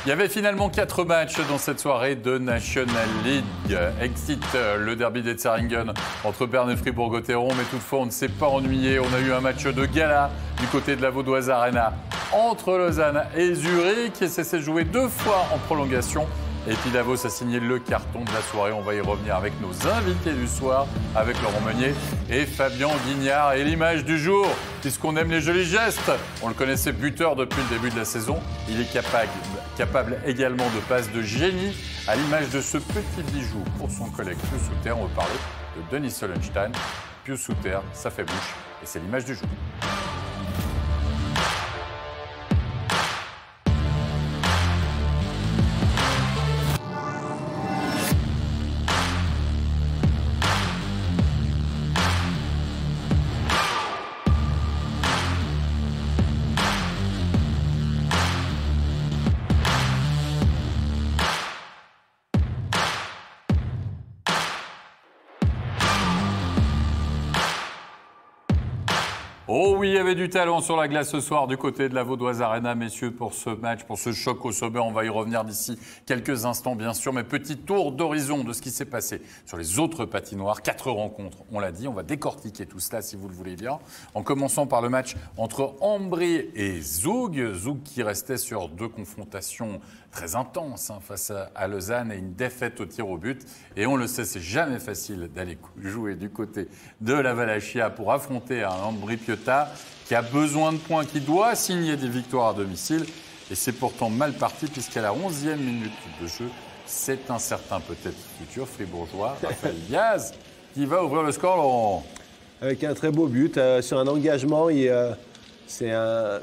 Il y avait finalement 4 matchs dans cette soirée de National League. Exit le derby des Tseringen entre Berne et Fribourg-Gotteron, mais toutefois on ne s'est pas ennuyé. On a eu un match de gala du côté de la Vaudoise Arena entre Lausanne et Zurich et ça s'est joué 2 fois en prolongation. Et puis Davos a signé le carton de la soirée. On va y revenir avec nos invités du soir, avec Laurent Meunier et Fabien Guignard. Et l'image du jour, puisqu'on aime les jolis gestes, on le connaissait buteur depuis le début de la saison. Il est capable également de passes de génie, à l'image de ce petit bijou pour son collègue Pius Souter. On va parler de Denis Sollenstein. Pius Souter, ça fait bouche et c'est l'image du jour. Oh oui, il y avait du talent sur la glace ce soir du côté de la Vaudoise Arena, messieurs, pour ce match, pour ce choc au sommet. On va y revenir d'ici quelques instants, bien sûr. Mais petit tour d'horizon de ce qui s'est passé sur les autres patinoires. 4 rencontres, on l'a dit. On va décortiquer tout cela, si vous le voulez bien. En commençant par le match entre Ambry et Zug. Zug qui restait sur 2 confrontations très intenses face à Lausanne et une défaite au tir au but. Et on le sait, c'est jamais facile d'aller jouer du côté de la Valachia pour affronter un Ambry Piotta qui a besoin de points, qui doit signer des victoires à domicile. Et c'est pourtant mal parti puisqu'à la 11e minute de jeu, c'est un certain peut-être futur fribourgeois, Raphaël Diaz, qui va ouvrir le score, Laurent. Avec un très beau but, sur un engagement, c'est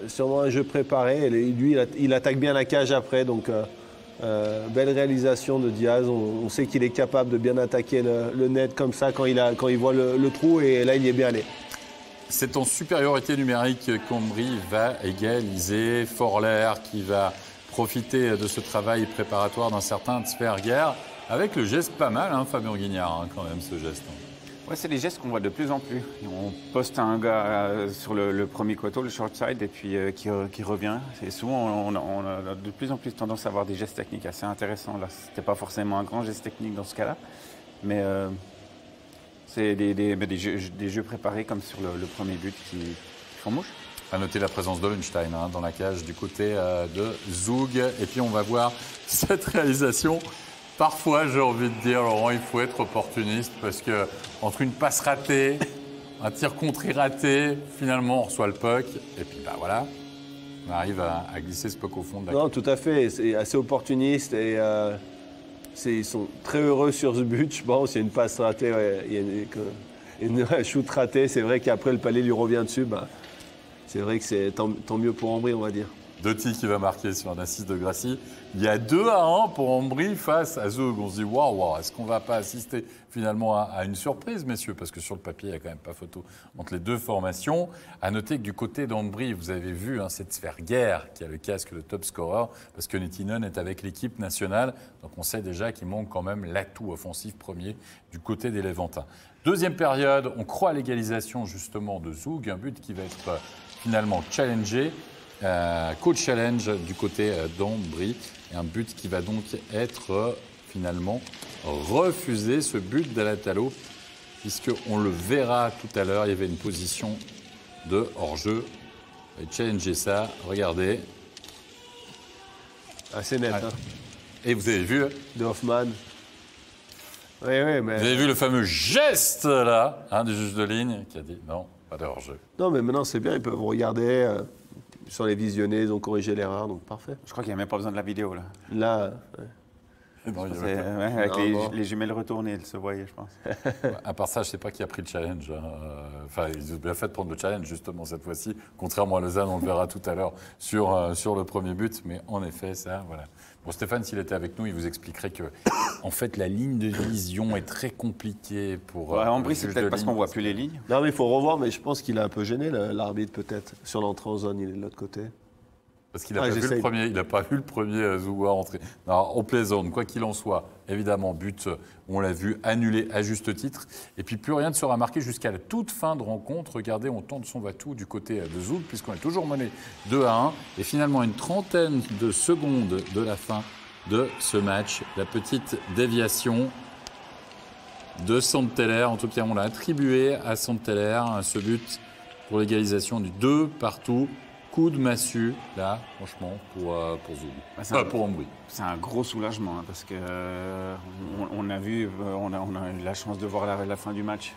sûrement un jeu préparé. Et lui, il attaque bien la cage après, donc belle réalisation de Diaz. On sait qu'il est capable de bien attaquer le net comme ça quand il voit le trou, et là, il y est bien allé. C'est en supériorité numérique qu'Ambry va égaliser. Forler qui va profiter de ce travail préparatoire d'un certain Tsverger, avec le geste pas mal, Fabien Guignard, quand même, ce geste. Ouais, c'est des gestes qu'on voit de plus en plus. On poste un gars sur le premier coteau, le short side, et puis qui revient. Et souvent, on a de plus en plus tendance à avoir des gestes techniques assez intéressants. Là, c'était pas forcément un grand geste technique dans ce cas-là, mais c'est des jeux préparés comme sur le premier but qui font mouche. À noter la présence d'Ollenstein dans la cage du côté de Zug. Et puis on va voir cette réalisation. Parfois, j'ai envie de dire, Laurent, il faut être opportuniste parce que entre une passe ratée, un tir contré raté, finalement on reçoit le puck et puis voilà, on arrive à glisser ce puck au fond de la cage. Non, tout à fait. C'est assez opportuniste et ils sont très heureux sur ce but, je pense. Il y a une passe ratée, il y a une shoot ratée. C'est vrai qu'après le palais lui revient dessus. C'est vrai que c'est tant mieux pour Ambry, on va dire. Doty qui va marquer sur un assist de Gracie. Il y a 2-1 pour Ambry face à Zug. On se dit, waouh, est-ce qu'on ne va pas assister finalement à une surprise, messieurs? Parce que sur le papier, il n'y a quand même pas photo entre les deux formations. À noter que du côté d'Ambry, vous avez vu cette Tsverger qui a le casque de top scorer, parce que Nettinen est avec l'équipe nationale. Donc on sait déjà qu'il manque quand même l'atout offensif premier du côté des Léventins. Deuxième période, on croit à l'égalisation justement de Zug. Un but qui va être finalement challengé. Coach challenge du côté d'Ambry. Et un but qui va donc être finalement refusé, ce but d'Alatalo, puisqu'on le verra tout à l'heure, il y avait une position de hors-jeu. Et challenger ça, regardez. Assez net. Ouais. Et vous avez vu de Hoffman. Oui, mais... Vous avez vu le fameux geste là, du juge de ligne qui a dit non, pas de hors-jeu. Non, mais maintenant c'est bien, ils peuvent regarder. Sur les visionnés, ils ont corrigé l'erreur, donc parfait. Je crois qu'il n'y a même pas besoin de la vidéo, là. Là, non, avec les jumelles retournées, elles se voyaient, je pense. À part ça, je ne sais pas qui a pris le challenge. Enfin, ils ont bien fait de prendre le challenge, justement, cette fois-ci. Contrairement à Lausanne, on le verra tout à l'heure sur le premier but. Mais en effet, ça, voilà. Bon, Stéphane, s'il était avec nous, il vous expliquerait que, en fait, la ligne de vision est très compliquée pour. Ambry, c'est peut-être parce qu'on ne voit plus les lignes. Non, mais il faut revoir, mais je pense qu'il a un peu gêné, l'arbitre, peut-être. Sur l'entrée en zone, il est de l'autre côté. Parce qu'il n'a pas vu le premier, il n'a pas vu le premier Zougoua rentrer. Alors, on plaisante, quoi qu'il en soit. Évidemment, but, on l'a vu, annulé à juste titre. Et puis, plus rien ne sera marqué jusqu'à la toute fin de rencontre. Regardez, on tente son va-tout du côté de Zoug, puisqu'on est toujours mené 2-1. Et finalement, une trentaine de secondes de la fin de ce match. La petite déviation de Sandteller. En tout cas, on l'a attribué à Sandteller, ce but pour l'égalisation du 2 partout. Coup de massue, là, franchement, pour Zoug. Pour Ambry. C'est un gros soulagement, hein, parce que on a eu la chance de voir la fin du match.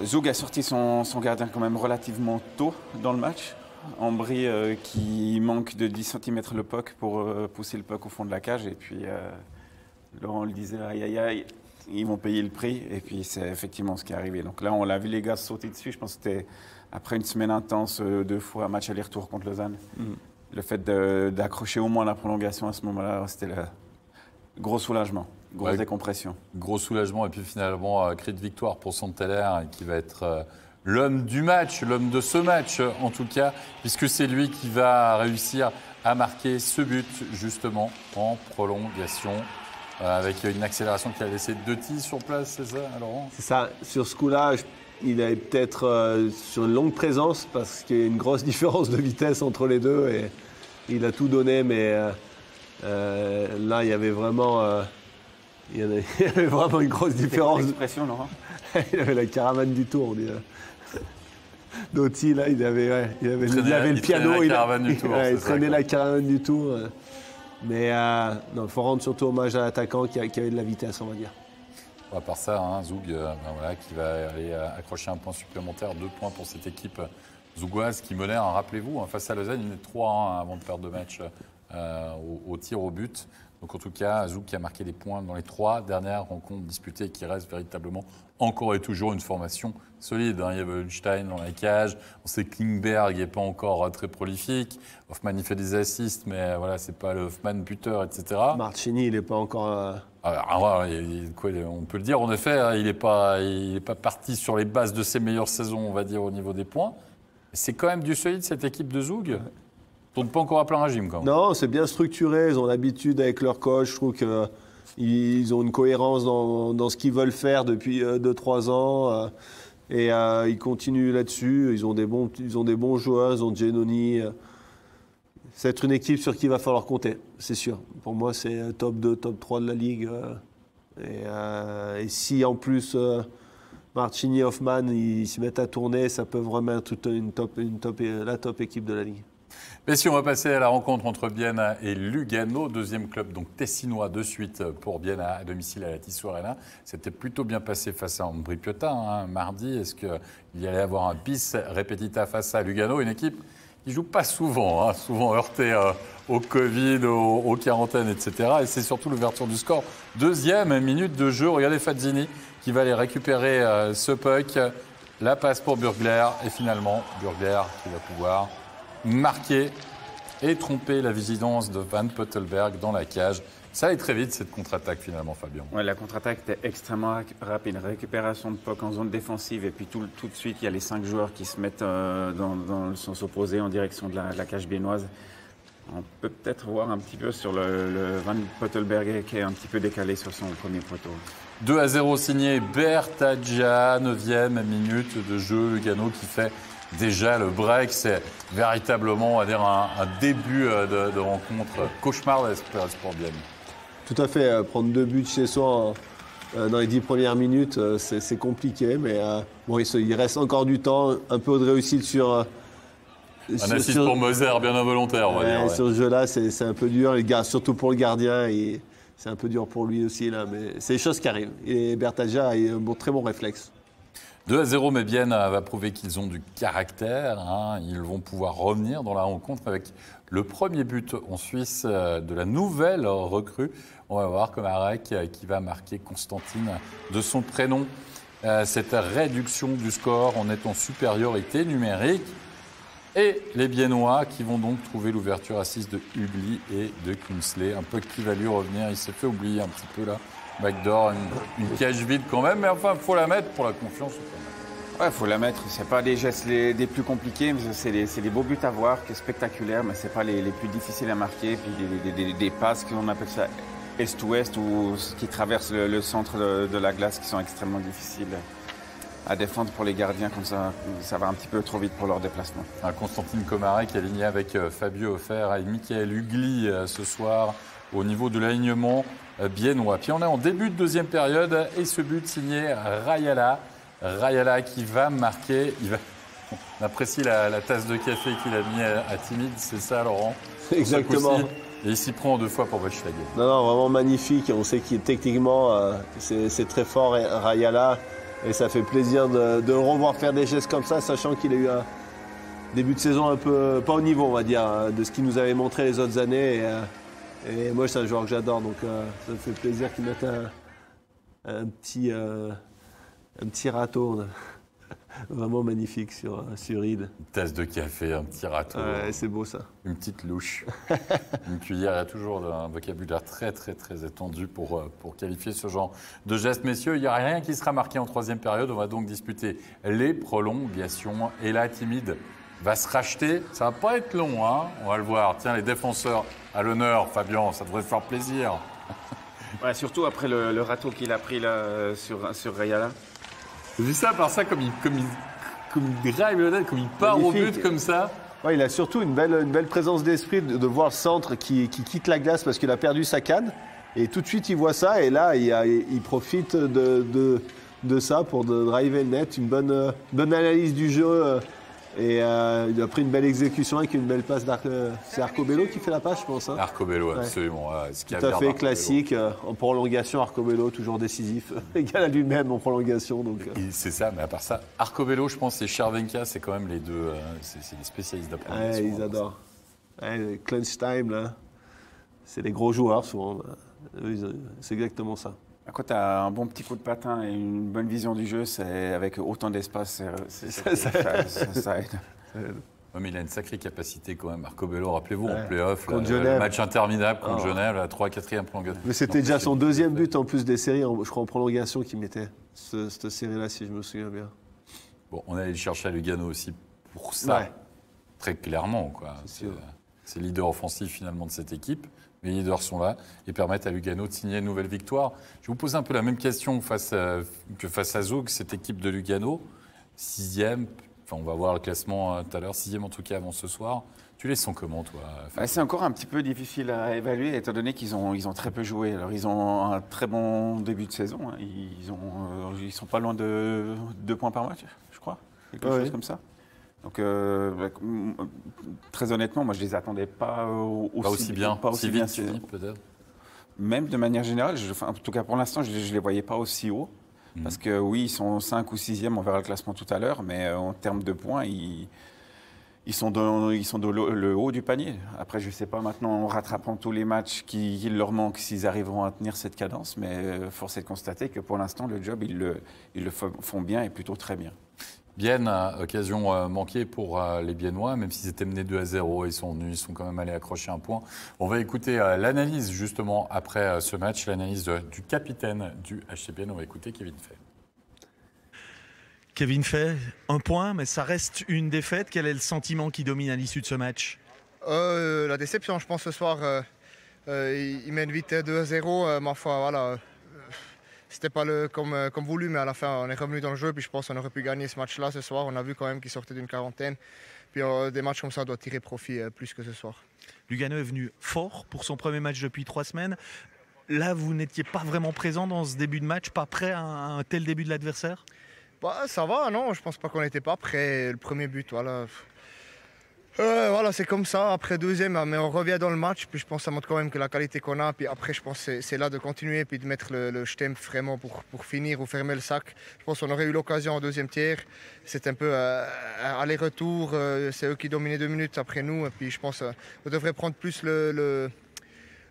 Zoug a sorti son gardien quand même relativement tôt dans le match. Ambry qui manque de 10 cm le puck pour pousser le puck au fond de la cage. Et puis, Laurent le disait, aïe, aïe, aïe, ils vont payer le prix. Et puis, c'est effectivement ce qui est arrivé. Donc là, on l'a vu les gars sauter dessus. Je pense que c'était après une semaine intense, 2 fois match aller-retour contre Lausanne. Le fait d'accrocher au moins la prolongation à ce moment-là, c'était le gros soulagement, grosse décompression. Gros soulagement et puis finalement, cri de victoire pour Sandteller qui va être l'homme du match, l'homme de ce match en tout cas, puisque c'est lui qui va réussir à marquer ce but justement en prolongation. Avec une accélération qui a laissé 2 tirs sur place, c'est ça, Laurent ? C'est ça. Sur ce coup-là, il avait peut-être sur une longue présence parce qu'il y a une grosse différence de vitesse entre les deux et il a tout donné, mais là, il y avait vraiment, une grosse différence. C'est l'expression, Laurent ? Il avait la caravane du tour, on dit. Doty, là, il avait le piano. Il traînait la caravane du tour. Mais il faut rendre surtout hommage à l'attaquant qui avait de la vitesse, on va dire. À part ça, Zoug qui va aller accrocher un point supplémentaire, 2 points pour cette équipe zougoise qui menait, rappelez-vous, face à Lausanne, il menait 3-1 avant de perdre 2 matchs au tir au but. Donc en tout cas, Zoug qui a marqué des points dans les 3 dernières rencontres disputées, qui reste véritablement encore et toujours une formation solide. Il y a Holstein dans la cage, on sait que Klingberg n'est pas encore très prolifique, Hoffman il fait des assists, mais voilà, c'est pas le Hoffman buteur, etc. Marchini, il n'est pas encore... on peut le dire, en effet, il n'est pas parti sur les bases de ses meilleures saisons, on va dire, au niveau des points. C'est quand même du solide, cette équipe de Zoug. Ils ne tournent pas encore à plein régime, quand même. Non, c'est bien structuré, ils ont l'habitude avec leur coach, je trouve qu'ils ont une cohérence dans ce qu'ils veulent faire depuis 2-3 ans. Et ils continuent là-dessus, ils ont des bons joueurs, ils ont Giannoni. C'est une équipe sur qui il va falloir compter, c'est sûr. Pour moi, c'est top 2, top 3 de la Ligue. Et si en plus Marchini et Hoffman ils se mettent à tourner, ça peut vraiment être la top équipe de la Ligue. Messieurs, on va passer à la rencontre entre Bienne et Lugano, deuxième club donc tessinois de suite pour Bienne à domicile à la Tissot Arena. C'était plutôt bien passé face à Ambry Piotta mardi. Est-ce qu'il y allait avoir un bis repetita face à Lugano, une équipe qui joue pas souvent, souvent heurtée au Covid, aux quarantaines, etc. Et c'est surtout l'ouverture du score. 2e minute de jeu. Regardez Fazzini qui va aller récupérer ce puck. La passe pour Burgler. Et finalement, Burgler qui va pouvoir marquer et tromper la vigilance de Van Pottelberg dans la cage. Ça allait très vite, cette contre-attaque, finalement, Fabien. Ouais, la contre-attaque était extrêmement rapide. Récupération de puck en zone défensive. Et puis tout de suite, il y a les 5 joueurs qui se mettent dans le sens opposé en direction de la cage biennoise. On peut peut-être voir un petit peu sur le Van Pottelberg qui est un petit peu décalé sur son premier poteau. 2-0 signé Bertaggia, 9e minute de jeu. Lugano qui fait déjà le break. C'est véritablement, on va dire, un début de rencontre cauchemardesque pour Bienne. Tout à fait. Prendre 2 buts chez soi dans les 10 premières minutes, c'est compliqué. Mais il reste encore du temps. Un peu de réussite sur... Un assist pour Moser, bien involontaire, on va dire. Ouais. Sur ce jeu-là, c'est un peu dur. Surtout pour le gardien, c'est un peu dur pour lui aussi. Là, mais c'est des choses qui arrivent. Et Bertaggia a un très bon réflexe. 2-0, mais Bienne va prouver qu'ils ont du caractère. Ils vont pouvoir revenir dans la rencontre avec le premier but en Suisse de la nouvelle recrue. On va voir comme Arek qui va marquer Constantine de son prénom. Cette réduction du score en étant supériorité numérique. Et les Biennois qui vont donc trouver l'ouverture à 6 de Hugli et de Kunsley. Un peu qui va lui revenir. Il s'est fait oublier un petit peu là. Backdoor, une cage vide quand même. Mais enfin, il faut la mettre pour la confiance. Ouais, faut la mettre. C'est pas des gestes les plus compliqués, mais c'est des beaux buts à voir, qui est spectaculaire, mais c'est pas les plus difficiles à marquer. Puis des passes qu'on appelle ça est-ouest, ou qui traversent le centre de la glace, qui sont extrêmement difficiles à défendre pour les gardiens, comme ça va un petit peu trop vite pour leur déplacement. Constantine Komarek qui est aligné avec Fabio Offer et Michael Hugli ce soir au niveau de l'alignement biennois. Puis on est en début de deuxième période et ce but signé Rayala. Rayala qui va marquer. On apprécie la tasse de café qu'il a mis à Timide, c'est ça Laurent? Exactement. Et il s'y prend 2 fois pour Weschlager. Non, vraiment magnifique. On sait qu'il techniquement, c'est très fort, Rayala. Et ça fait plaisir de le revoir faire des gestes comme ça, sachant qu'il a eu un début de saison un peu pas au niveau, on va dire, de ce qu'il nous avait montré les autres années. Et moi, c'est un joueur que j'adore, donc ça me fait plaisir qu'il mette un petit râteau. Vraiment magnifique sur Ide. Une tasse de café, un petit râteau. Ouais, c'est beau ça. Une petite louche. Une cuillère. Il y a toujours un vocabulaire très, très, très étendu pour qualifier ce genre de geste. Messieurs, il n'y a rien qui sera marqué en troisième période. On va donc disputer les prolongations. Et là, Timide va se racheter. Ça ne va pas être long, hein. On va le voir. Tiens, les défenseurs à l'honneur, Fabien, ça devrait faire plaisir. Ouais, surtout après le râteau qu'il a pris là, sur Rayala. J'ai vu ça par ça, comme il drive le net, comme il part magnifique. au but comme ça. Ouais, il a surtout une belle présence d'esprit de voir le centre qui quitte la glace parce qu'il a perdu sa canne. Et tout de suite, il voit ça et là, il profite de ça pour driver le net. Une bonne analyse du jeu. Et il a pris une belle exécution avec une belle passe c'est Arcobello qui fait la passe, je pense. Hein. Arcobello, absolument. Ouais. Tout à fait classique. En prolongation, Arcobello, toujours décisif. Égal à lui-même en prolongation. C'est ça, mais à part ça, Arcobello, je pense, et Chervenka, c'est quand même les deux. C'est les spécialistes d'après. Ils adorent. Ouais, Clench Time, là, c'est les gros joueurs souvent. C'est exactement ça. Quand tu as un bon petit coup de patin et une bonne vision du jeu, avec autant d'espace, ça aide. Ouais, mais il a une sacrée capacité quand même. Arcobello, rappelez-vous, en play-off, le match interminable contre Genève, la 3-4e prolongation. Mais c'était déjà son deuxième but en plus des séries, je crois en prolongation, qui mettait cette série-là, si je me souviens bien. Bon, on est allé le chercher à Lugano aussi pour ça, très clairement. C'est le leader offensif finalement de cette équipe. Les leaders sont là et permettent à Lugano de signer une nouvelle victoire. Je vais vous poser un peu la même question que face à Zug, cette équipe de Lugano. 6e, on va voir le classement tout à l'heure, 6e en tout cas avant ce soir. Tu les sens comment, toi? C'est encore un petit peu difficile à évaluer, étant donné qu'ils ont très peu joué. Alors, ils ont un très bon début de saison. Hein. Ils sont pas loin de 2 points par match, je crois. Quelque chose comme ça. Donc, très honnêtement, moi, je ne les attendais pas aussi bien. Pas aussi bien, peut-être. Même de manière générale, en tout cas pour l'instant, je ne les voyais pas aussi haut. Parce que oui, ils sont 5 ou 6e, on verra le classement tout à l'heure, mais en termes de points, ils sont dans le haut du panier. Après, je ne sais pas maintenant, en rattrapant tous les matchs qu'il leur manque, s'ils arriveront à tenir cette cadence, mais force est de constater que pour l'instant, le job, ils le font bien et plutôt très bien. Bienne, occasion manquée pour les Biennois, même s'ils étaient menés 2-0, ils sont venus, ils sont quand même allés accrocher un point. On va écouter l'analyse justement après ce match, l'analyse du capitaine du HC Bienne. On va écouter Kevin Fay. Kevin Fay, 1 point, mais ça reste une défaite. Quel est le sentiment qui domine à l'issue de ce match? La déception, je pense, ce soir. Ils mènent vite 2-0. Ma foi, voilà. C'était pas comme voulu, mais à la fin, on est revenu dans le jeu. Puis je pense qu'on aurait pu gagner ce match-là ce soir. On a vu quand même qu'ils sortaient d'une quarantaine. Puis des matchs comme ça, on doit tirer profit plus que ce soir. Lugano est venu fort pour son premier match depuis 3 semaines. Là, vous n'étiez pas vraiment présent dans ce début de match, pas prêt à un tel début de l'adversaire? Ça va, non, je pense pas qu'on n'était pas prêt. Le premier but, voilà. Voilà, c'est comme ça. Après deuxième, mais on revient dans le match. Puis je pense que ça montre quand même que la qualité qu'on a. Puis après, je pense que c'est là de continuer puis de mettre le stem vraiment pour finir ou fermer le sac. Je pense qu'on aurait eu l'occasion en deuxième tiers. C'est un peu aller-retour. C'est eux qui dominaient 2 minutes après nous. Et puis je pense qu'on devrait prendre plus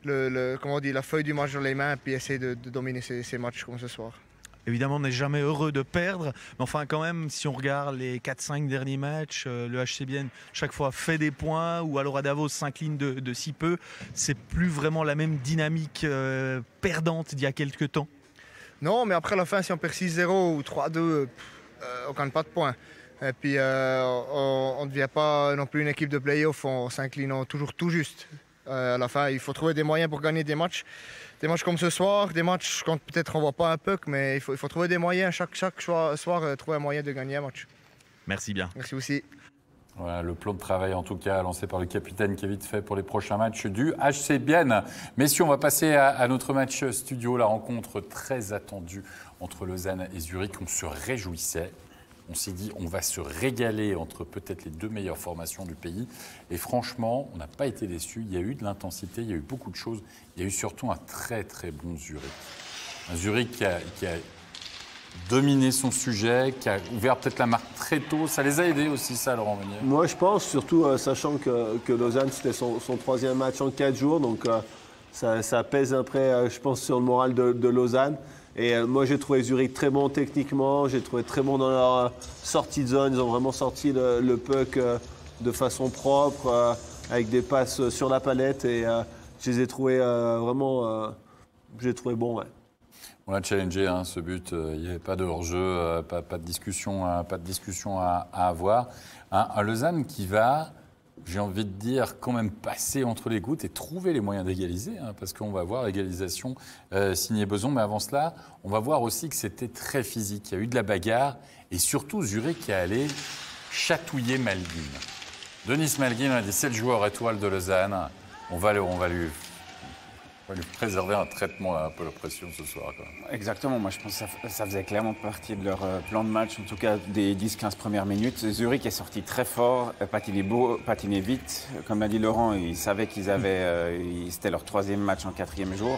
comment on dit, la feuille du match dans les mains puis essayer de dominer ces matchs comme ce soir. Évidemment, on n'est jamais heureux de perdre, mais enfin quand même, si on regarde les 4-5 derniers matchs, le HC Bienne chaque fois fait des points, ou alors à Davos s'incline de si peu. C'est plus vraiment la même dynamique perdante d'il y a quelques temps. Non, mais après la fin, si on perd 6-0 ou 3-2, on ne gagne pas de points. Et puis on ne devient pas non plus une équipe de play-off en s'inclinant toujours tout juste. À la fin, il faut trouver des moyens pour gagner des matchs. Des matchs comme ce soir, des matchs quand peut-être on ne voit pas un puck, mais il faut trouver des moyens chaque soir, trouver un moyen de gagner un match. Merci bien. Merci aussi. Voilà, le plan de travail, en tout cas, lancé par le capitaine, qui est vite fait pour les prochains matchs du HC Bienne. Messieurs, on va passer à notre match studio, la rencontre très attendue entre Lausanne et Zurich. On se réjouissait. On s'est dit, on va se régaler entre peut-être les deux meilleures formations du pays. Et franchement, on n'a pas été déçus. Il y a eu de l'intensité, il y a eu beaucoup de choses. Il y a eu surtout un très, très bon Zurich. Un Zurich qui a dominé son sujet, qui a ouvert peut-être la marque très tôt. Ça les a aidés aussi, ça, Laurent Meunier? Moi, je pense, surtout sachant que Lausanne, c'était son troisième match en 4 jours. Donc, ça pèse après, je pense, sur le moral de Lausanne. Et moi, j'ai trouvé Zurich très bon techniquement. J'ai trouvé très bon dans leur sortie de zone. Ils ont vraiment sorti le puck de façon propre, avec des passes sur la palette. Et je les ai trouvés vraiment... je les ai trouvés bons, ouais. On a challengé ce but, il n'y avait pas de hors-jeu, pas de discussion à avoir. Un Lausanne qui va, j'ai envie de dire, quand même passer entre les gouttes et trouver les moyens d'égaliser, parce qu'on va voir l'égalisation signée Beson. Mais avant cela, on va voir aussi que c'était très physique. Il y a eu de la bagarre et surtout Zurich qui est allé chatouiller Malguin. Denis Malguin, un des 7 joueurs étoiles de Lausanne. On va lui préserver un traitement un peu la pression ce soir. Quand même. Exactement, moi je pense que ça faisait clairement partie de leur plan de match, en tout cas des 10-15 premières minutes. Zurich est sorti très fort, patiné vite. Comme l'a dit Laurent, ils savaient qu'ils avaient, c'était leur 3e match en 4e jour,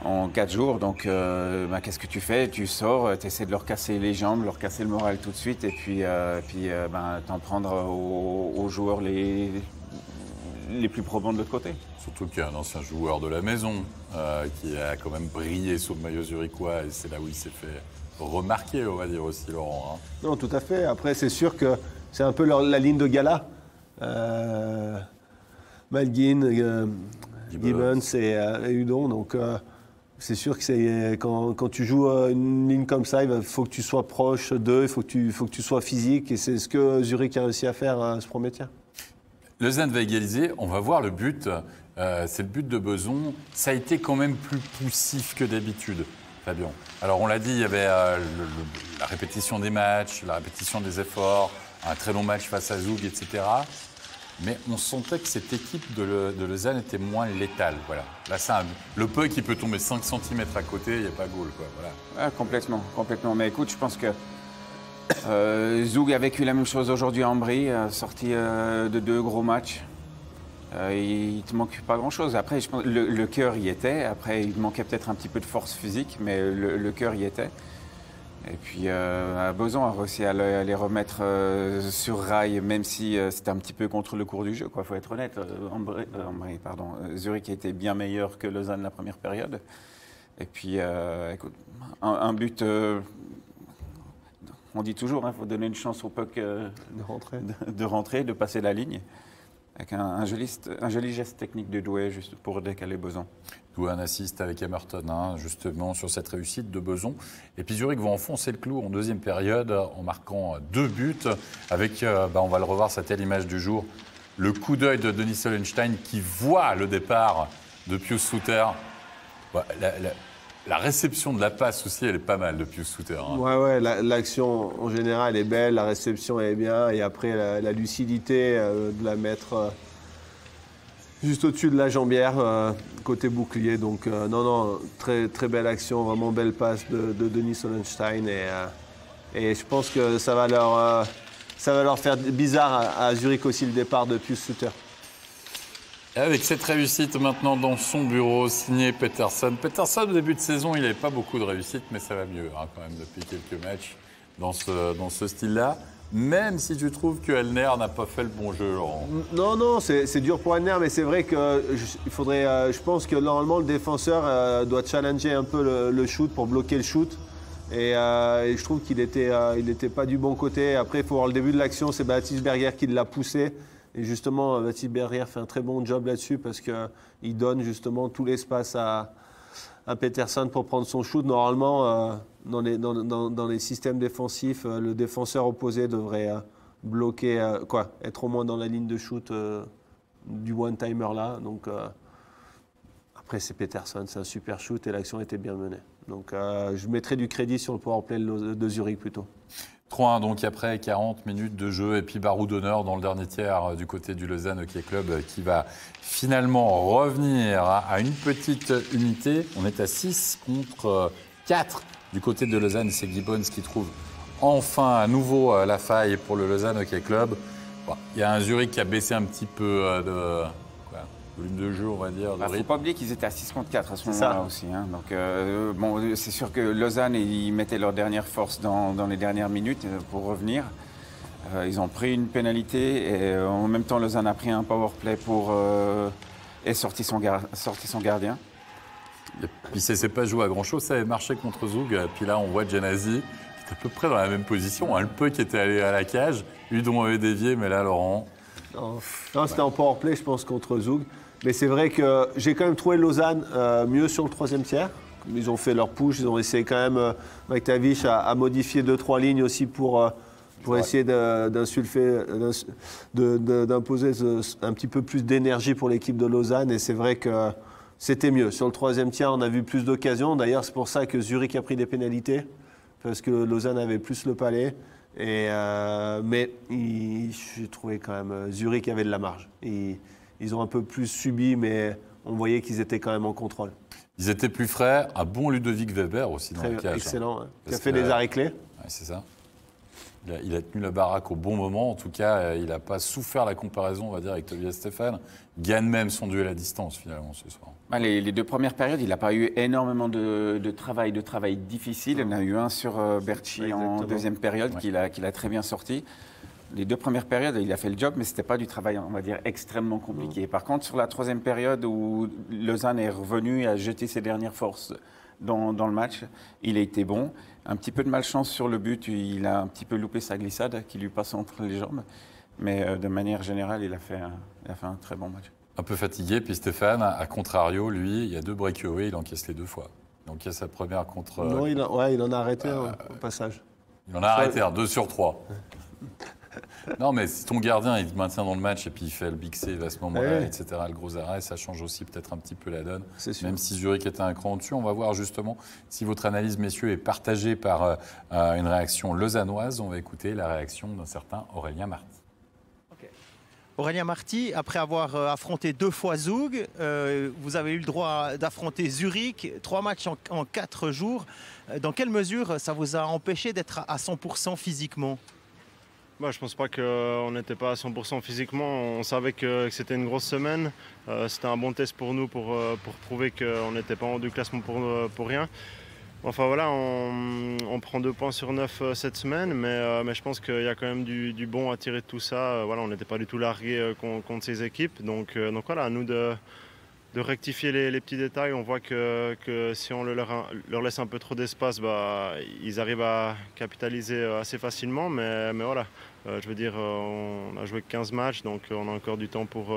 en 4 jours. Donc qu'est-ce que tu fais? Tu sors, tu essaies de leur casser les jambes, leur casser le moral tout de suite et puis t'en prendre aux joueurs les plus probants de l'autre côté. Surtout qu'il y a un ancien joueur de la maison qui a quand même brillé sous le maillot zurichois et c'est là où il s'est fait remarquer, on va dire aussi, Laurent. Non, tout à fait. Après, c'est sûr que c'est un peu la ligne de gala. Malguin, Gibbons et Hudon. Donc, c'est sûr que quand tu joues une ligne comme ça, il faut que tu sois proche d'eux, il faut que tu sois physique. Et c'est ce que Zurich a réussi à faire ce premier tiers. Lausanne va égaliser, on va voir le but. C'est le but de Beson. Ça a été quand même plus poussif que d'habitude, Fabien. Alors on l'a dit, il y avait la répétition des matchs, la répétition des efforts, un très long match face à Zug, etc. Mais on sentait que cette équipe de Lausanne était moins létale. Voilà. Là, le puck qui peut tomber 5 cm à côté, il n'y a pas goal. Voilà. Complètement. Mais écoute, je pense que Zug a vécu la même chose aujourd'hui à Ambry, sorti de 2 gros matchs. Il ne te manque pas grand-chose. Après, je pense le cœur y était. Après, il manquait peut-être un petit peu de force physique, mais le cœur y était. Et puis, Beson a réussi à les remettre sur rail, même si c'était un petit peu contre le cours du jeu. Il faut être honnête. Zurich a été bien meilleur que Lausanne la première période. Et puis, écoute, un but... on dit toujours, faut donner une chance au puck de rentrer, de passer la ligne. Avec un joli geste technique de Douai, juste pour décaler Beson. Douai un assist avec Emerton, justement, sur cette réussite de Beson. Et puis Zurich va enfoncer le clou en deuxième période, en marquant 2 buts. Avec, on va le revoir, c'était l'image du jour, le coup d'œil de Denis Hollenstein qui voit le départ de Pius Suter. La réception de la passe aussi, elle est pas mal de Pius Suter. Ouais, l'action en général est belle, la réception est bien, et après la lucidité de la mettre juste au-dessus de la jambière, côté bouclier. Donc non, très, très belle action, vraiment belle passe de Denis Hollenstein, et je pense que ça va leur faire bizarre à Zurich aussi le départ de Pius Suter. Et avec cette réussite maintenant dans son bureau, signé Peterson. Peterson, au début de saison, il n'avait pas beaucoup de réussite, mais ça va mieux quand même depuis quelques matchs dans ce style-là. Même si tu trouves que Elner n'a pas fait le bon jeu, Laurent. Non, c'est dur pour Elner, mais c'est vrai que je pense que normalement le défenseur doit challenger un peu le shoot pour bloquer le shoot. Et je trouve qu'il n'était pas du bon côté. Après, il faut voir le début de l'action, c'est Baptiste Berger qui l'a poussé. Et justement, Baptiste Berger fait un très bon job là-dessus parce qu'il donne justement tout l'espace à à Peterson pour prendre son shoot. Normalement, dans les systèmes défensifs, le défenseur opposé devrait bloquer, être au moins dans la ligne de shoot du one-timer là. Donc, après, c'est Peterson, c'est un super shoot et l'action était bien menée. Donc, je mettrai du crédit sur le powerplay de Zurich plutôt. 3-1 donc après 40 minutes de jeu et puis barreau d'honneur dans le dernier tiers du côté du Lausanne Hockey Club qui va finalement revenir à une petite unité. On est à 6 contre 4 du côté de Lausanne. C'est Gibbons qui trouve enfin à nouveau la faille pour le Lausanne Hockey Club. Bon, il y a un Zurich qui a baissé un petit peu de volume de jeu, on va dire. Il ne faut pas oublier qu'ils étaient à 6 contre 4 à ce moment-là aussi. Hein. Donc, c'est sûr que Lausanne, ils mettaient leur dernière force dans les dernières minutes pour revenir. Ils ont pris une pénalité et en même temps, Lausanne a pris un power play et sorti son gardien. Et puis, ça ne s'est pas joué à grand-chose. Ça avait marché contre Zug. Puis là, on voit Genasi qui est à peu près dans la même position. Un peu qui était allé à la cage. Udon avait dévié, mais là, Laurent... Non, c'était en powerplay, je pense, contre Zug. Mais c'est vrai que j'ai quand même trouvé Lausanne mieux sur le troisième tiers. Ils ont fait leur push, ils ont essayé quand même, McTavish à modifier 2-3 lignes aussi pour essayer d'imposer un petit peu plus d'énergie pour l'équipe de Lausanne. Et c'est vrai que c'était mieux. Sur le troisième tiers, on a vu plus d'occasions. D'ailleurs, c'est pour ça que Zurich a pris des pénalités, parce que Lausanne avait plus le palais. Mais j'ai trouvé quand même Zurich avait de la marge. Ils ont un peu plus subi, mais on voyait qu'ils étaient quand même en contrôle. Ils étaient plus frais. Un bon Ludovic Weber aussi dans la cage. Excellent, hein. Qui a fait des arrêts clés. Ouais, c'est ça. Il a tenu la baraque au bon moment. En tout cas, il n'a pas souffert la comparaison, on va dire, avec Tobias Stephan. Gagne même son duel à distance, finalement, ce soir. Les 2 premières périodes, il n'a pas eu énormément de travail difficile. Il y en a eu un sur Berchi en deuxième période qu'il a très bien sorti. Les 2 premières périodes, il a fait le job, mais ce n'était pas du travail, on va dire, extrêmement compliqué. Par contre, sur la 3e période où Lausanne est revenu et a jeté ses dernières forces dans le match, il a été bon. Un petit peu de malchance sur le but, il a un petit peu loupé sa glissade qui lui passe entre les jambes. Mais de manière générale, il a fait un très bon match. Un peu fatigué, puis Stéphane, à contrario, lui, il y a 2 breakaways, il encaisse les 2 fois. Donc il y a sa première contre... Non, il en a arrêté un au passage. Il en a arrêté un, 2 sur 3. Non, mais si ton gardien, il te maintient dans le match et puis il fait le big save à ce moment-là, etc., le gros arrêt, ça change aussi peut-être un petit peu la donne. Même si Zurich était un cran au-dessus, on va voir justement si votre analyse, messieurs, est partagée par une réaction lausannoise. On va écouter la réaction d'un certain Aurélien Marty. Aurélien Marty, après avoir affronté 2 fois Zug, vous avez eu le droit d'affronter Zurich, 3 matchs en 4 jours. Dans quelle mesure ça vous a empêché d'être à 100% physiquement ? Je ne pense pas qu'on n'était pas à 100% physiquement. On savait que c'était une grosse semaine. C'était un bon test pour nous pour prouver qu'on n'était pas en haut du classement pour rien. Enfin voilà, on prend 2 points sur 9 cette semaine, mais je pense qu'il y a quand même du bon à tirer de tout ça. Voilà, on n'était pas du tout largué contre ces équipes. Donc voilà, à nous de rectifier les petits détails. On voit que si on leur laisse un peu trop d'espace, ils arrivent à capitaliser assez facilement. Mais voilà, je veux dire, on a joué 15 matchs, donc on a encore du temps pour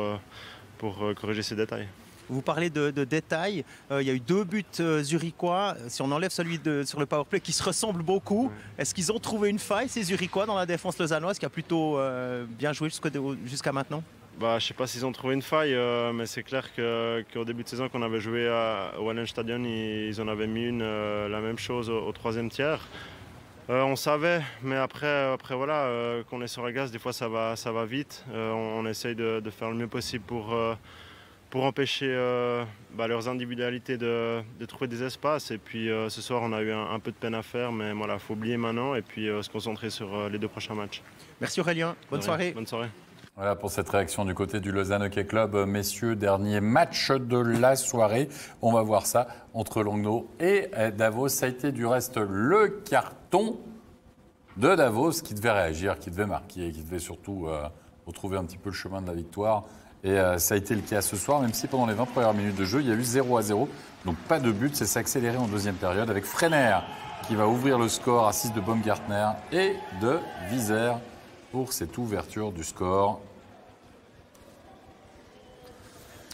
corriger ces détails. Vous parlez de détails. Il y a eu 2 buts zurichois. Si on enlève celui sur le powerplay qui se ressemble beaucoup, est-ce qu'ils ont trouvé une faille, ces zurichois, dans la défense lausannoise qui a plutôt bien joué jusqu'à maintenant ? Je ne sais pas s'ils ont trouvé une faille, mais c'est clair qu'au début de saison, quand on avait joué au Wallenstadion, ils en avaient mis une, la même chose au 3e tiers. On savait, mais après voilà, quand on est sur la glace, des fois ça va vite. On essaye de faire le mieux possible pour empêcher leurs individualités de trouver des espaces. Et puis ce soir, on a eu un peu de peine à faire, mais voilà, il faut oublier maintenant et puis se concentrer sur les 2 prochains matchs. Merci Aurélien, bonne soirée. Bonne soirée. Voilà pour cette réaction du côté du Lausanne Hockey Club. Messieurs, dernier match de la soirée. On va voir ça entre Langnau et Davos. Ça a été du reste le carton de Davos qui devait réagir, qui devait marquer, qui devait surtout retrouver un petit peu le chemin de la victoire. Et ça a été le cas ce soir, même si pendant les 20 premières minutes de jeu, il y a eu 0-0. Donc pas de but, c'est s'accélérer en 2e période avec Frenner qui va ouvrir le score, assist de Baumgartner et de Wieser pour cette ouverture du score.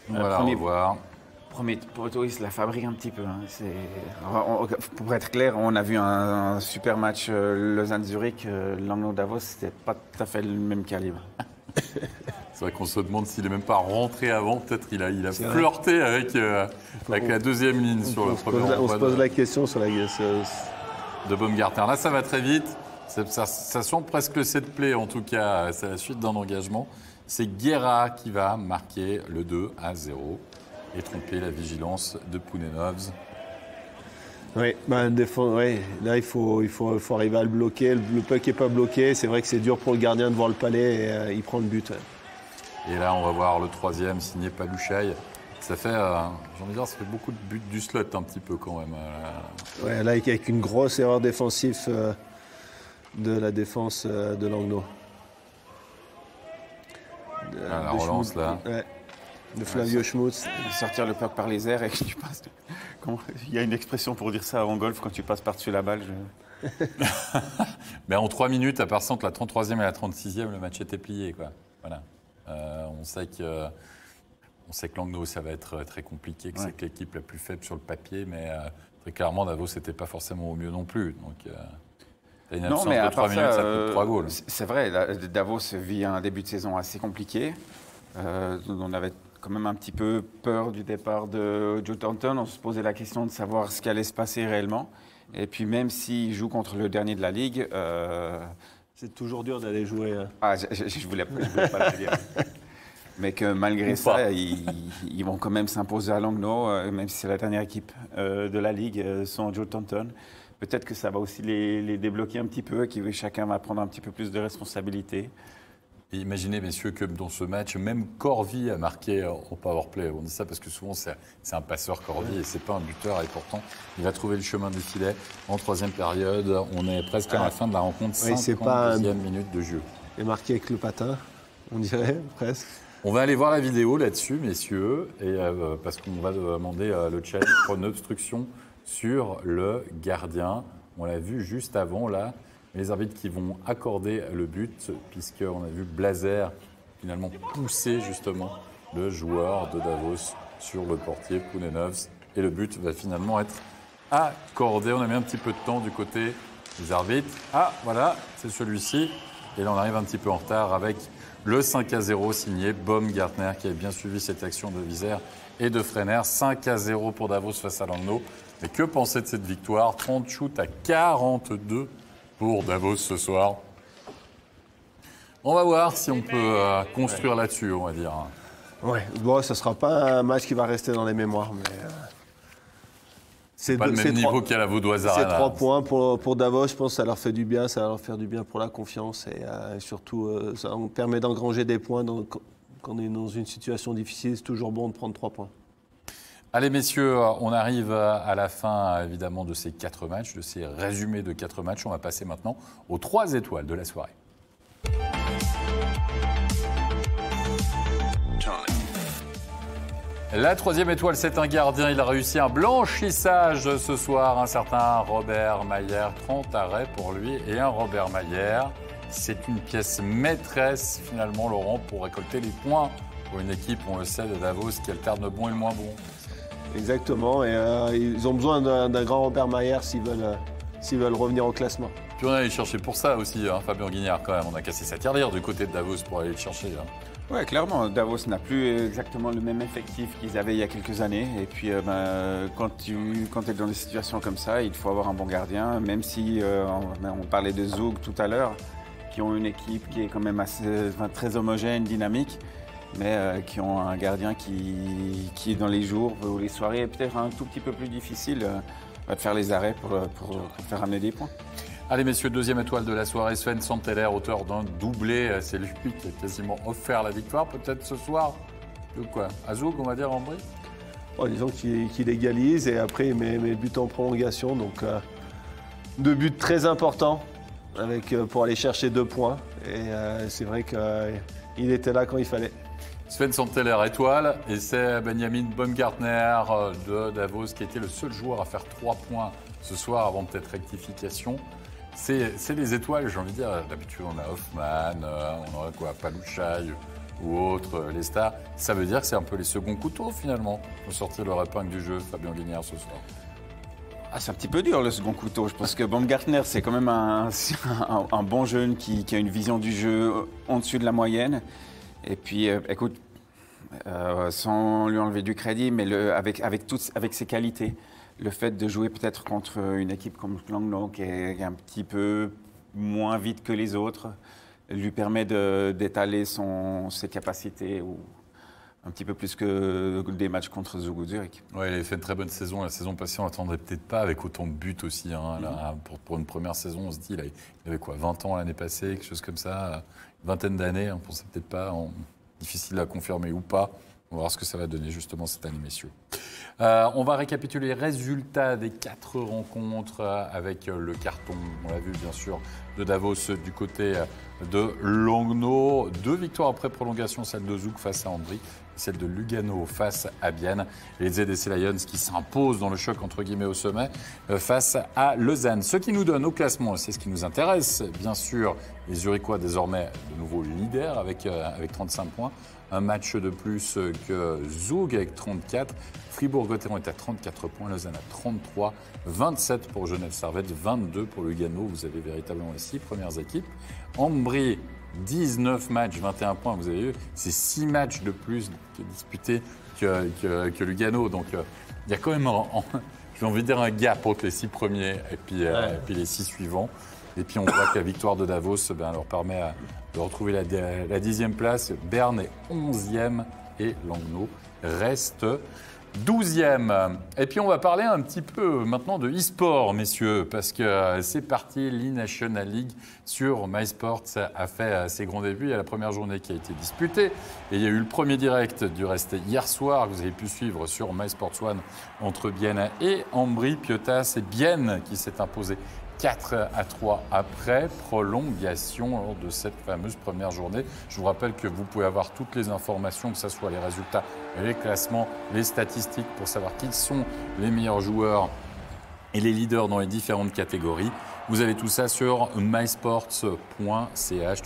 Voilà, on va voir. Premier poteau, il se la fabrique un petit peu. Hein. Pour être clair, on a vu un super match Lausanne-Zurich. Langnau-Davos, c'était pas tout à fait le même calibre. C'est vrai qu'on se demande s'il n'est même pas rentré avant. Peut-être qu'il a flirté avec la deuxième ligne sur le premier On se pose la question sur la de Baumgartner. Là, ça va très vite. Ça sent presque le set play, en tout cas. C'est la suite d'un engagement. C'est Guerra qui va marquer le 2-0 et tromper la vigilance de Pounenovs. Oui, là, il faut arriver à le bloquer. Le puck n'est pas bloqué. C'est vrai que c'est dur pour le gardien de voir le palais et il prend le but. Ouais. Et là, on va voir le troisième signé Palouchaï. Ça fait, j'ai envie de dire, ça fait beaucoup de buts du slot un petit peu quand même. Ouais, là, avec une grosse erreur défensive de la défense de Langnau. La relance là. Ouais, de Flavio Schmutz. Sortir le puck par les airs et que tu passes. Il y a une expression pour dire ça en golf quand tu passes par-dessus la balle. Mais en 3 minutes, à part ça, entre la 33e et la 36e, le match était plié, quoi. Voilà. On sait que Langnau, ça va être très compliqué, que c'est que l'équipe la plus faible sur le papier, mais très clairement, Davos, c'était pas forcément au mieux non plus. Donc, une absence de 3 minutes, ça coûte 3 goals. C'est vrai, Davos vit un début de saison assez compliqué. On avait quand même un petit peu peur du départ de Joe Thornton. On se posait la question de savoir ce qui allait se passer réellement. Et puis même s'il joue contre le dernier de la Ligue... C'est toujours dur d'aller jouer. Ah, je voulais pas le dire. Mais que malgré ça, ils vont quand même s'imposer à Langnau, même si c'est la dernière équipe de la Ligue, sans Joe Thornton. Peut-être que ça va aussi les débloquer un petit peu, que chacun va prendre un petit peu plus de responsabilité. Et imaginez, messieurs, que dans ce match, même Corvi a marqué au powerplay. On dit ça parce que souvent, c'est un passeur Corvi et c'est pas un buteur. Et pourtant, il va trouver le chemin du filet. En troisième période, on est presque à la fin de la rencontre, 52e minute de jeu. Et marqué avec le patin, on dirait, presque. On va aller voir la vidéo là-dessus, messieurs, et, parce qu'on va demander le challenge pour une obstruction sur le gardien. On l'a vu juste avant, là. Les arbitres qui vont accorder le but, puisqu'on a vu Blazer finalement pousser justement le joueur de Davos sur le portier Pounenovs. Et le but va finalement être accordé. On a mis un petit peu de temps du côté des arbitres. Ah, voilà, c'est celui-ci. Et là, on arrive un petit peu en retard avec le 5-0 signé Baumgartner, qui a bien suivi cette action de Vizère et de Freiner. 5-0 pour Davos face à Langnau. Mais que penser de cette victoire? 30 shoots à 42 pour Davos ce soir. On va voir si on peut construire là-dessus, on va dire. Ouais, bon, ça ne sera pas un match qui va rester dans les mémoires, mais... C'est pas le même niveau qu'à la Vaudoise Arena. C'est 3 points pour Davos, je pense que ça leur fait du bien, ça va leur faire du bien pour la confiance et surtout, ça nous permet d'engranger des points quand on est dans une situation difficile, c'est toujours bon de prendre 3 points. Allez messieurs, on arrive à la fin évidemment de ces 4 matchs, de ces résumés de 4 matchs. On va passer maintenant aux 3 étoiles de la soirée. La 3e étoile, c'est un gardien. Il a réussi un blanchissage ce soir, un certain Robert Mayer. 30 arrêts pour lui et un Robert Mayer. C'est une pièce maîtresse finalement, Laurent, pour récolter les points pour une équipe, on le sait, de Davos qui alterne le bon et le moins bon. Exactement, et ils ont besoin d'un grand Robert Mayer s'ils veulent revenir au classement. Puis on est allé chercher pour ça aussi, hein, Fabien Guignard quand même. On a cassé sa tirelire du côté de Davos pour aller le chercher. Hein. Oui, clairement, Davos n'a plus exactement le même effectif qu'ils avaient il y a quelques années. Et puis, quand tu es dans des situations comme ça, il faut avoir un bon gardien, même si on parlait de Zug tout à l'heure, qui ont une équipe qui est quand même très homogène, dynamique, mais qui ont un gardien qui dans les jours ou les soirées, est peut-être un tout petit peu plus difficile de faire les arrêts pour faire ramener des points. Allez messieurs, 2e étoile de la soirée, Sven Santeller, auteur d'un doublé. C'est lui qui a quasiment offert la victoire, peut-être ce soir. De quoi? Azoug, on va dire, Ambry? Disons qu'il égalise et après il met le but en prolongation. Donc 2 buts très importants pour aller chercher 2 points. Et c'est vrai qu'il était là quand il fallait. Sven Santeller, étoile, et c'est Benjamin Baumgartner de Davos qui était le seul joueur à faire 3 points ce soir avant peut-être rectification. C'est les étoiles, j'ai envie de dire. D'habitude, on a Hoffman, on aurait quoi, Palouchaï, ou autres, les stars. Ça veut dire que c'est un peu les seconds couteaux finalement pour sortir leur épingle du jeu, Fabien Guignard, ce soir. Ah, c'est un petit peu dur le second couteau. Je pense que Baumgartner, c'est quand même un bon jeune qui a une vision du jeu au-dessus de la moyenne. Et puis, écoute, sans lui enlever du crédit, mais avec ses qualités, le fait de jouer peut-être contre une équipe comme Langnau, qui est un petit peu moins vite que les autres, lui permet d'étaler ses capacités un petit peu plus que des matchs contre Zug Zurich. Oui, il a fait une très bonne saison. La saison passée, on l'attendrait peut-être pas avec autant de buts aussi. Hein. Là, pour une première saison, on se dit, il avait quoi, 20 ans l'année passée, quelque chose comme ça, une vingtaine d'années, on ne pensait peut-être pas, difficile à confirmer ou pas. On va voir ce que ça va donner justement cette année, messieurs. On va récapituler les résultats des 4 rencontres avec le carton, on l'a vu bien sûr, de Davos du côté de Langnau. 2 victoires après prolongation, celle de Zug face à Ambry, celle de Lugano face à Bienne. Et les ZSC Lions qui s'imposent dans le choc entre guillemets au sommet face à Lausanne. Ce qui nous donne au classement, c'est ce qui nous intéresse, bien sûr, les Zurichois désormais de nouveau leaders avec 35 points. Un match de plus que Zug avec 34. Fribourg-Gotteron est à 34 points, Lausanne à 33, 27 pour Genève Servette, 22 pour Lugano. Vous avez véritablement les 6 premières équipes. Ambry, 19 matchs, 21 points. Vous avez vu, c'est 6 matchs de plus disputés que Lugano. Donc il y a quand même, j'ai envie de dire, un gap entre les 6 premiers et puis les 6 suivants. Et puis on voit que la victoire de Davos leur permet de retrouver la 10e place. Berne est 11e et Langnau reste 12e. Et puis on va parler un petit peu maintenant de e-sport, messieurs, parce que c'est parti, l'e-National League sur MySports a fait ses grands débuts. Il y a la première journée qui a été disputée et il y a eu le premier direct du reste hier soir que vous avez pu suivre sur MySports One entre Bienne et Ambry. Piotta, c'est Bienne qui s'est imposé 4-3 après prolongation lors de cette fameuse première journée. Je vous rappelle que vous pouvez avoir toutes les informations, que ce soit les résultats, les classements, les statistiques pour savoir qui sont les meilleurs joueurs et les leaders dans les différentes catégories. Vous avez tout ça sur mysports.ch,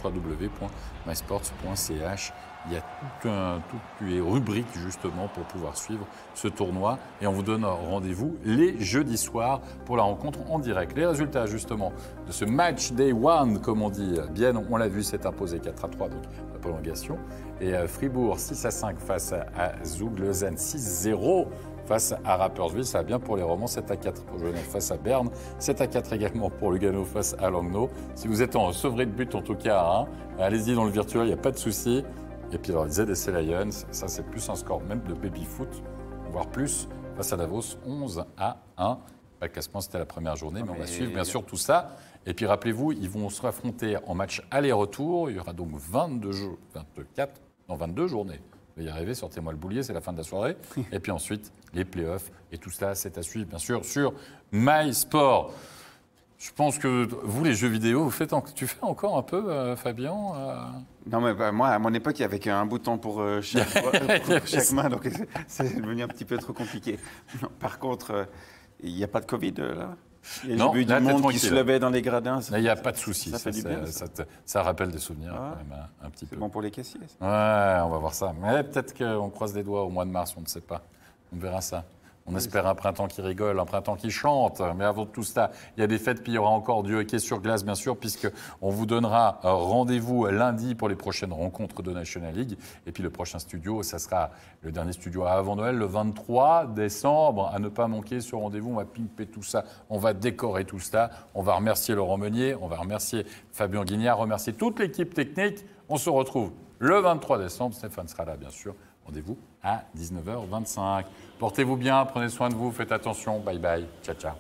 www.mysports.ch. Il y a toutes les rubriques justement pour pouvoir suivre ce tournoi. Et on vous donne rendez-vous les jeudis soirs pour la rencontre en direct. Les résultats justement de ce match day one, comme on dit, Bienne, on l'a vu, s'est imposé 4-3, donc la prolongation. Et Fribourg 6-5 face à Zug, Lausanne 6-0 face à Rapperswil. Ça va bien pour les Romans, 7-4 pour Genève face à Berne, 7-4 également pour Lugano face à Langnau. Si vous êtes en sevré de but en tout cas, allez-y dans le virtuel, il n'y a pas de souci. Et puis alors les ZSC Lions, ça c'est plus un score même de baby-foot, voire plus, face à Davos, 11-1. Le classement c'était la première journée, mais on va suivre bien sûr tout ça. Et puis rappelez-vous, ils vont se affronter en match aller-retour. Il y aura donc 22 journées. Vous allez y arriver, sortez-moi le boulier, c'est la fin de la soirée. Et puis ensuite, les playoffs. Et tout cela, c'est à suivre bien sûr sur MySport. Je pense que vous, les jeux vidéo, tu fais encore un peu, Fabien Non, mais moi, à mon époque, il y avait qu'un bouton pour chaque main, donc c'est devenu un petit peu trop compliqué. Non, par contre, il n'y a pas de Covid, là. J'ai vu du monde qui se levait dans les gradins. Il n'y a pas de souci. Ça fait du bien. Ça rappelle des souvenirs, quand même, un petit peu. C'est bon pour les caissiers. Ouais, on va voir ça. Mais peut-être qu'on croise les doigts au mois de mars, on ne sait pas. On verra ça. On espère un printemps qui rigole, un printemps qui chante. Mais avant tout ça, il y a des fêtes, puis il y aura encore du hockey sur glace, bien sûr, puisqu'on vous donnera rendez-vous lundi pour les prochaines rencontres de National League. Et puis le prochain studio, ça sera le dernier studio avant Noël, le 23 décembre. À ne pas manquer ce rendez-vous, on va pimper tout ça, on va décorer tout ça. On va remercier Laurent Meunier, on va remercier Fabien Guignard, remercier toute l'équipe technique. On se retrouve le 23 décembre. Stéphane sera là, bien sûr. Rendez-vous à 19h25. Portez-vous bien, prenez soin de vous, faites attention. Bye bye. Ciao, ciao.